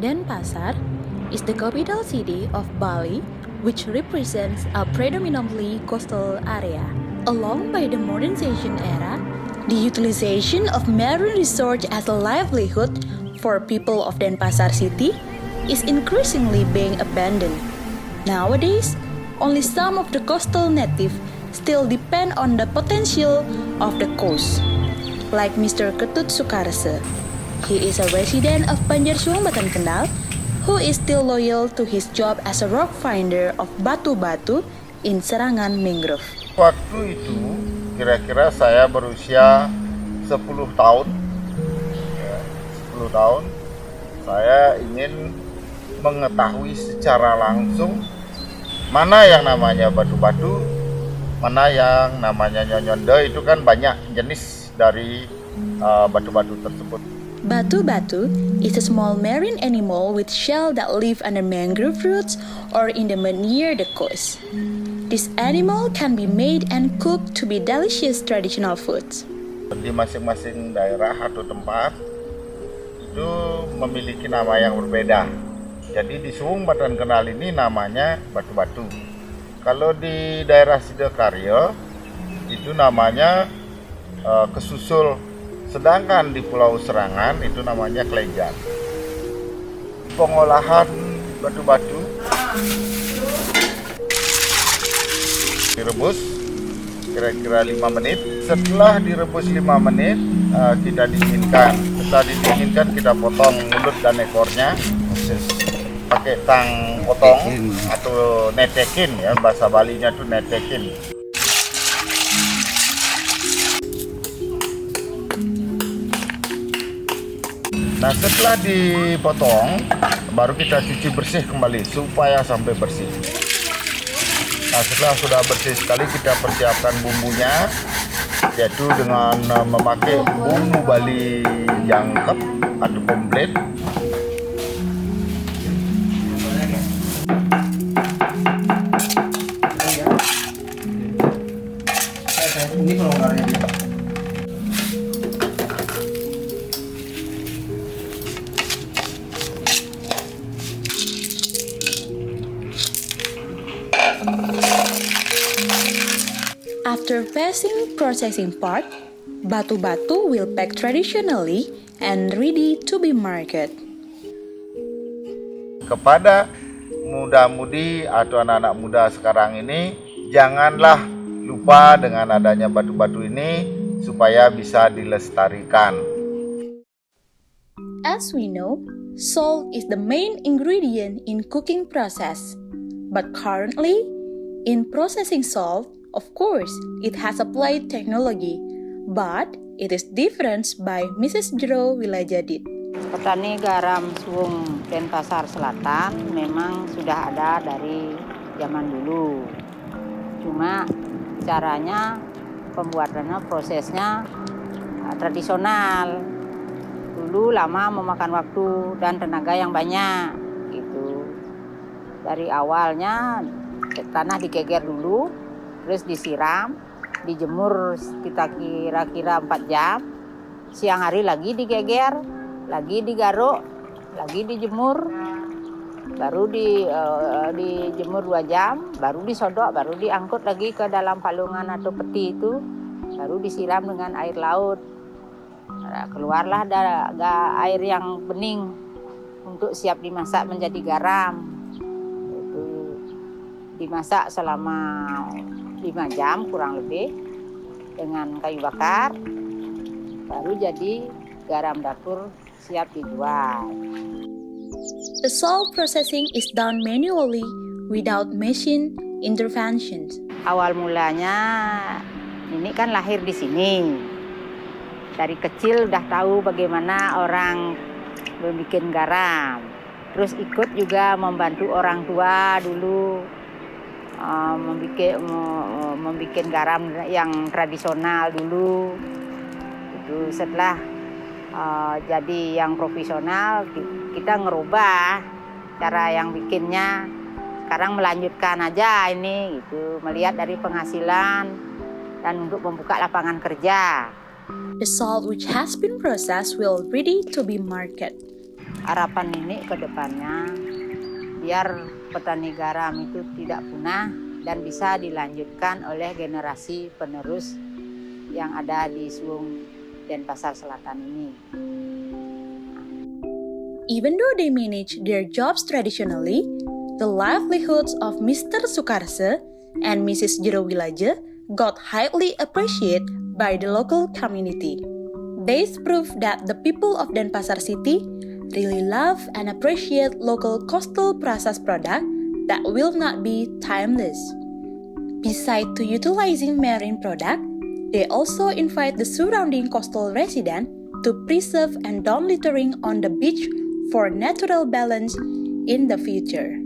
Denpasar is the capital city of Bali, which represents a predominantly coastal area. Along by the modernization era, the utilization of marine resource as a livelihood for people of Denpasar city is increasingly being abandoned. Nowadays, only some of the coastal native still depend on the potential of the coast, like Mr. Ketut Sukarse. He is a resident of Banjarsuang, Batankendal, who is still loyal to his job as a rock finder of batu-batu in Serangan Mangrove. Waktu itu kira-kira saya berusia 10 tahun. 10 tahun saya ingin mengetahui secara langsung mana yang namanya batu-batu, mana yang namanya nyonyondo. Itu kan banyak jenis dari batu-batu tersebut. Batu-batu is a small marine animal with shell that live under mangrove roots or in the mud near the coast. This animal can be made and cooked to be delicious traditional foods. Di masing-masing daerah atau tempat itu memiliki nama yang berbeda. Jadi di Suung Batankendal ini namanya batu-batu. Kalau di daerah Sidokaryo itu namanya kesusul. Sedangkan di Pulau Serangan itu namanya klejan. Pengolahan batu-batu direbus kira-kira 5 menit. Setelah direbus 5 menit kita dinginkan. Setelah didinginkan kita potong mulut dan ekornya pakai tang potong atau netekin ya, bahasa Balinya tuh netekin. Nah, setelah dipotong, baru kita cuci bersih kembali supaya sampai bersih. Nah, setelah sudah bersih sekali, kita persiapkan bumbunya, yaitu dengan memakai bumbu Bali yang lengkap atau komplit. Ini pelonggarnya dia. After passing processing part, batu-batu will pack traditionally and ready to be marketed. Kepada muda-mudi atau anak-anak muda sekarang ini, janganlah lupa dengan adanya batu-batu ini supaya bisa dilestarikan. As we know, salt is the main ingredient in cooking process. But currently, in processing salt, of course, it has applied technology, but it is different by Mrs. Jero Wilajadit. Petani garam Suung Denpasar Selatan memang sudah ada dari zaman dulu. Cuma caranya, pembuatannya, prosesnya tradisional. Dulu lama memakan waktu dan tenaga yang banyak. Gitu. Dari awalnya tanah dikeger dulu, terus disiram, dijemur kita kira-kira 4 jam. Siang hari lagi digeger, lagi digaruk, lagi dijemur. Baru dijemur 2 jam, baru disodok, baru diangkut lagi ke dalam palungan atau peti itu. Baru disiram dengan air laut. Nah, keluarlah air yang bening untuk siap dimasak menjadi garam. Itu dimasak selama 5 jam kurang lebih dengan kayu bakar, baru jadi garam dapur siap dijual. The salt processing is done manually without machine interventions. Awal mulanya ini kan lahir di sini. Dari kecil udah tahu bagaimana orang membuat garam. Terus ikut juga membantu orang tua dulu. Membuat garam yang tradisional dulu. Itu setelah jadi yang profesional, kita ngerubah cara yang bikinnya. Sekarang melanjutkan aja ini, gitu, melihat dari penghasilan dan untuk membuka lapangan kerja. The salt which has been processed will ready to be marketed. Harapan ini ke depannya biar petani garam itu tidak punah dan bisa dilanjutkan oleh generasi penerus yang ada di Suwung Denpasar Selatan ini. Even though they manage their jobs traditionally, the livelihoods of Mr. Sukarse and Mrs. Jero Wilaje got highly appreciated by the local community. This prove that the people of Denpasar City really love and appreciate local coastal process product that will not be timeless. Besides to utilizing marine product, they also invite the surrounding coastal resident to preserve and don't littering on the beach for natural balance in the future.